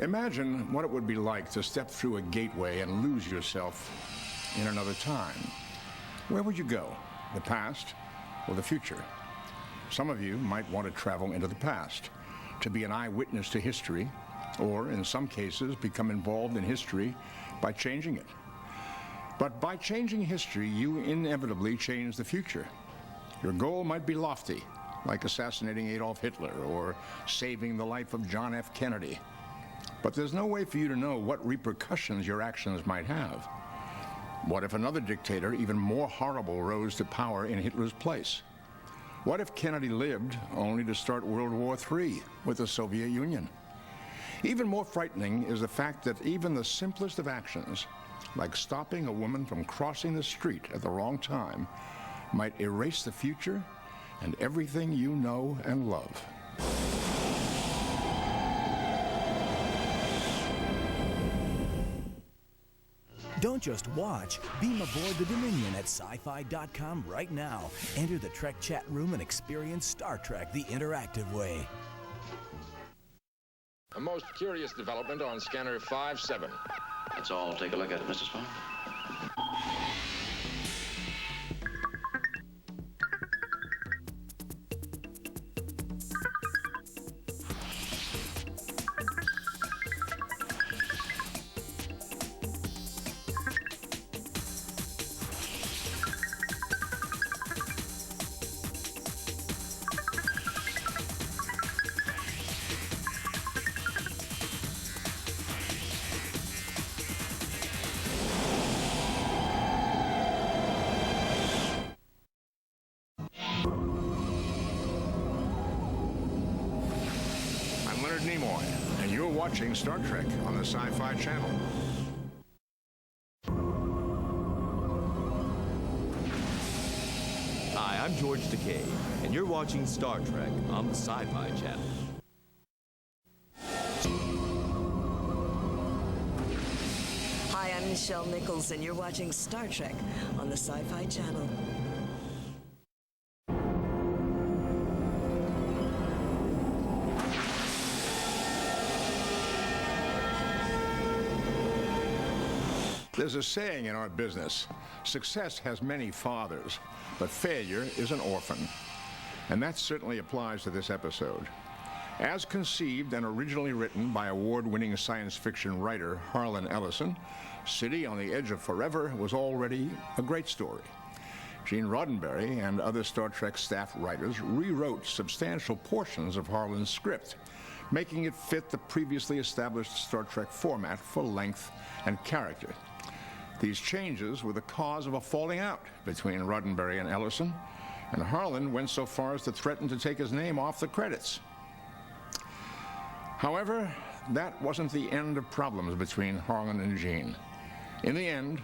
Imagine what it would be like to step through a gateway and lose yourself in another time. Where would you go? The past or the future? Some of you might want to travel into the past, to be an eyewitness to history, or in some cases become involved in history by changing it. But by changing history, you inevitably change the future. Your goal might be lofty, like assassinating Adolf Hitler or saving the life of John F. Kennedy. But there's no way for you to know what repercussions your actions might have. What if another dictator, even more horrible, rose to power in Hitler's place? What if Kennedy lived only to start World War III with the Soviet Union? Even more frightening is the fact that even the simplest of actions, like stopping a woman from crossing the street at the wrong time, might erase the future and everything you know and love. Don't just watch. Beam aboard the Dominion at sci-fi.com right now. Enter the Trek chat room and experience Star Trek the interactive way. A most curious development on scanner 5-7. Let's all take a look at it, Mr. Spock. I'm Leonard Nimoy, and you're watching Star Trek on the Sci-Fi Channel. Hi, I'm George Takei, and you're watching Star Trek on the Sci-Fi Channel. Hi, I'm Nichelle Nichols, and you're watching Star Trek on the Sci-Fi Channel. There's a saying in our business, success has many fathers, but failure is an orphan. And that certainly applies to this episode. As conceived and originally written by award-winning science fiction writer Harlan Ellison, City on the Edge of Forever was already a great story. Gene Roddenberry and other Star Trek staff writers rewrote substantial portions of Harlan's script, making it fit the previously established Star Trek format for length and character. These changes were the cause of a falling out between Roddenberry and Ellison, and Harlan went so far as to threaten to take his name off the credits. However, that wasn't the end of problems between Harlan and Gene. In the end,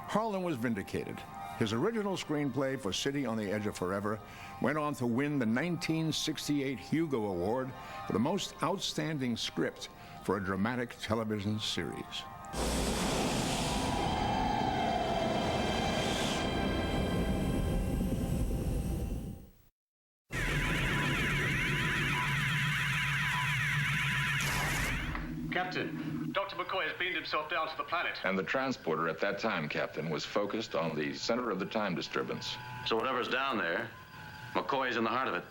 Harlan was vindicated. His original screenplay for City on the Edge of Forever went on to win the 1968 Hugo Award for the most outstanding script for a dramatic television series. Captain, Dr. McCoy has beamed himself down to the planet. And the transporter at that time, Captain, was focused on the center of the time disturbance. So whatever's down there, McCoy's in the heart of it.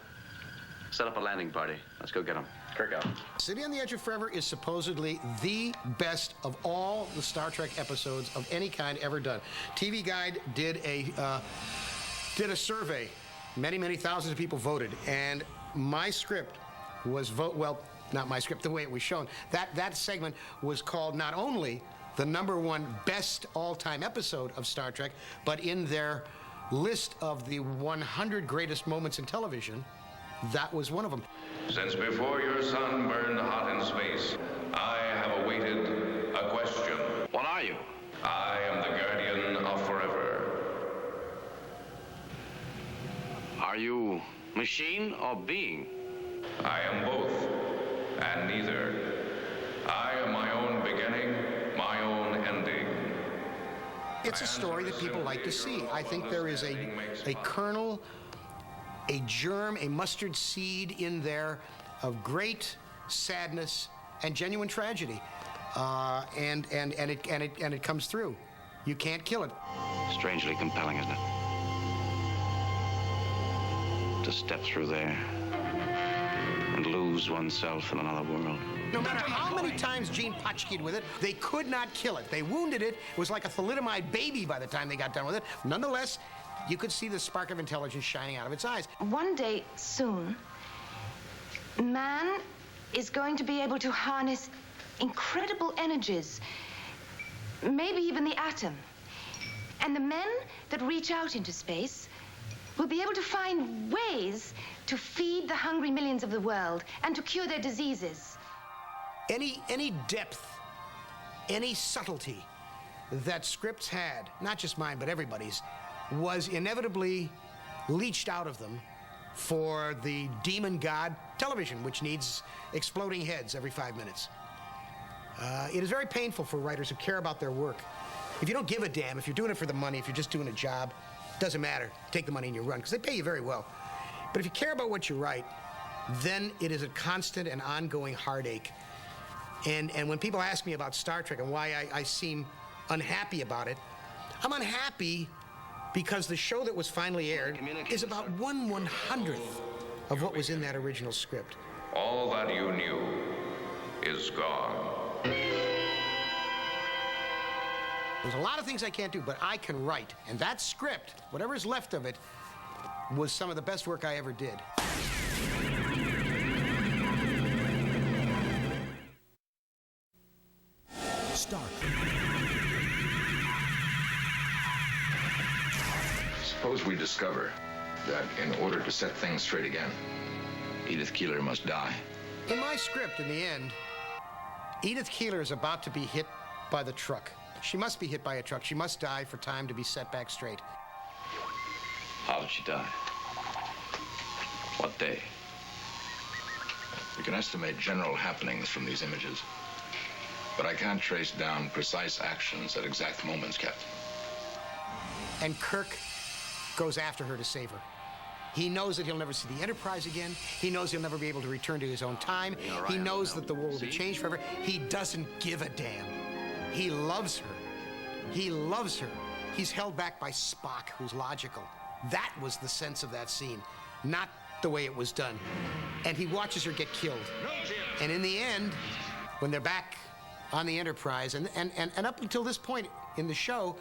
Set up a landing party. Let's go get him. Kirk out. City on the Edge of Forever is supposedly the best of all the Star Trek episodes of any kind ever done. TV Guide did a survey. Many thousands of people voted, and my script was not my script, the way it was shown. That segment was called not only the #1 best all-time episode of Star Trek, but in their list of the 100 greatest moments in television, that was one of them. Since before your sun burned hot in space, I have awaited a question. What are you? I am the guardian of forever. Are you machine or being? I am both, and neither. I am my own beginning, my own ending. It's a story that people like to see. I think there is a kernel, a germ, a mustard seed in there of great sadness and genuine tragedy. and it comes through. You can't kill it. Strangely compelling, isn't it? To step through there and lose oneself in another world. No matter how many times Gene Potchki'd with it, they could not kill it. They wounded it. It was like a thalidomide baby by the time they got done with it. Nonetheless, you could see the spark of intelligence shining out of its eyes. One day soon, man is going to be able to harness incredible energies, maybe even the atom. And the men that reach out into space will be able to find ways to feed the hungry millions of the world and to cure their diseases. Any depth, any subtlety that scripts had, not just mine, but everybody's, was inevitably leached out of them for the demon god television, which needs exploding heads every 5 minutes. It is very painful for writers who care about their work. If you don't give a damn, if you're doing it for the money, if you're just doing a job, doesn't matter. Take the money and you run, because they pay you very well. But if you care about what you write, then it is a constant and ongoing heartache. And when people ask me about Star Trek and why I seem unhappy about it, I'm unhappy because the show that was finally aired is about 1/100th of what was in that original script. All that you knew is gone. There's a lot of things I can't do, but I can write. And that script, whatever is left of it, was some of the best work I ever did. Star Suppose we discover that in order to set things straight again, Edith Keeler must die. In my script, in the end, Edith Keeler is about to be hit by the truck. She must be hit by a truck. She must die for time to be set back straight. How did she die? What day? We can estimate general happenings from these images, but I can't trace down precise actions at exact moments, Captain. And Kirk goes after her to save her. He knows that he'll never see the Enterprise again. He knows he'll never be able to return to his own time. He knows that the world will be changed forever. He doesn't give a damn. He loves her. He loves her. He's held back by Spock, who's logical. That was the sense of that scene, not the way it was done. And he watches her get killed. And in the end, when they're back on the Enterprise, and up until this point in the show,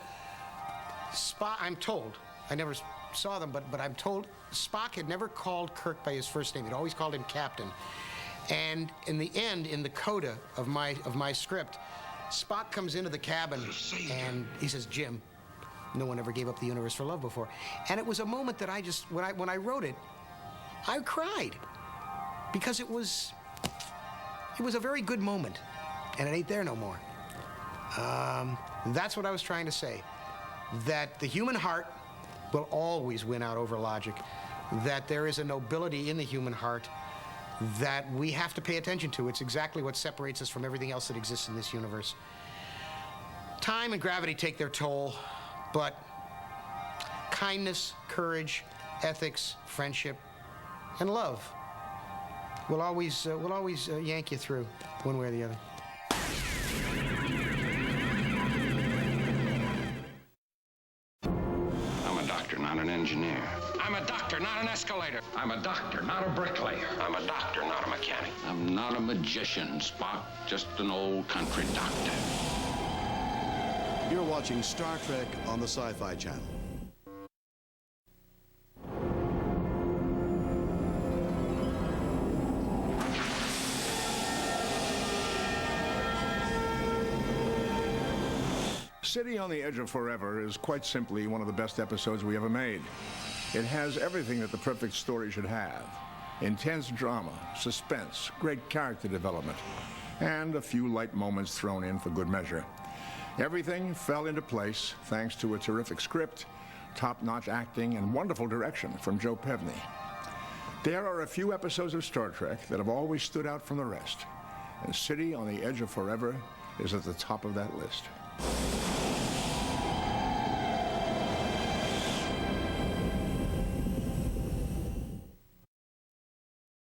Spock, I'm told, I never saw them, but I'm told Spock had never called Kirk by his first name. He'd always called him Captain. And in the end, in the coda of my script, Spock comes into the cabin and he says, "Jim, no one ever gave up the universe for love before." And it was a moment that I just, when I wrote it, I cried, because it was a very good moment, and it ain't there no more. That's what I was trying to say, that the human heart will always win out over logic, that there is a nobility in the human heart that we have to pay attention to. It's exactly what separates us from everything else that exists in this universe. Time and gravity take their toll, but kindness, courage, ethics, friendship, and love will always yank you through one way or the other. I'm a doctor, not an engineer. I'm a doctor, not an escalator. I'm a doctor, not a bricklayer. I'm a doctor, not a mechanic. I'm not a magician, Spock. Just an old country doctor. You're watching Star Trek on the Sci-Fi Channel. City on the Edge of Forever is quite simply one of the best episodes we ever made. It has everything that the perfect story should have. Intense drama, suspense, great character development, and a few light moments thrown in for good measure. Everything fell into place thanks to a terrific script, top-notch acting, and wonderful direction from Joe Pevney. There are a few episodes of Star Trek that have always stood out from the rest, and City on the Edge of Forever is at the top of that list.